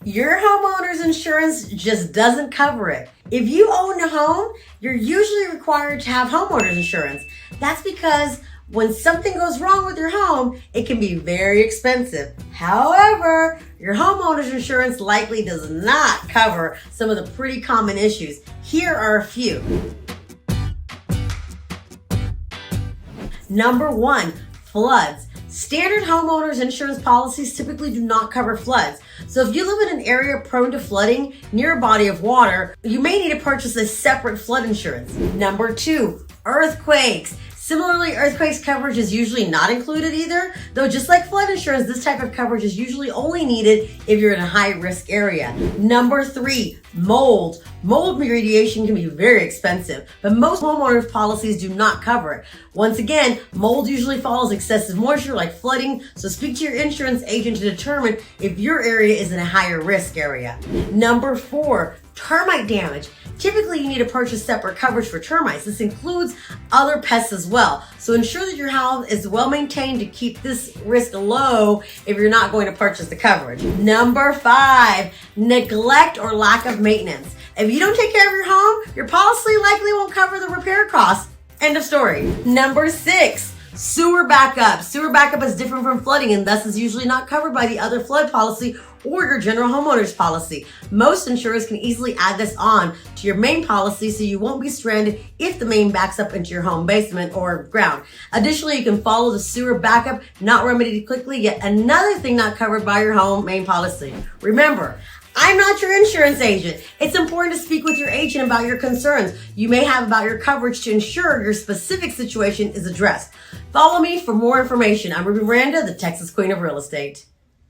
Your homeowner's insurance just doesn't cover it. If you own a home, you're usually required to have homeowner's insurance. That's because when something goes wrong with your home, it can be very expensive. However, your homeowner's insurance likely does not cover some of the pretty common issues. Here are a few. Number 1, floods. Standard homeowners insurance policies typically do not cover floods. So if you live in an area prone to flooding near a body of water, you may need to purchase a separate flood insurance. Number 2, earthquakes. Similarly, earthquakes coverage is usually not included either, though just like flood insurance, this type of coverage is usually only needed if you're in a high-risk area. Number 3, mold. Mold remediation can be very expensive, but most homeowners policies do not cover it. Once again, mold usually follows excessive moisture like flooding, so speak to your insurance agent to determine if your area is in a higher risk area. Number 4, termite damage. Typically, you need to purchase separate coverage for termites. This includes other pests as well. So ensure that your house is well maintained to keep this risk low if you're not going to purchase the coverage. Number 5, neglect or lack of maintenance. If you don't take care of your home, your policy likely won't cover the repair costs. End of story. Number 6, sewer backup. Sewer backup is different from flooding and thus is usually not covered by the other flood policy or your general homeowner's policy. Most insurers can easily add this on to your main policy so you won't be stranded if the main backs up into your home basement or ground. Additionally, you can follow the sewer backup not remedied quickly, yet another thing not covered by your home main policy. Remember, I'm not your insurance agent. It's important to speak with your agent about your concerns you may have about your coverage to ensure your specific situation is addressed. Follow me for more information. I'm Miranda, the Texas Queen of Real Estate.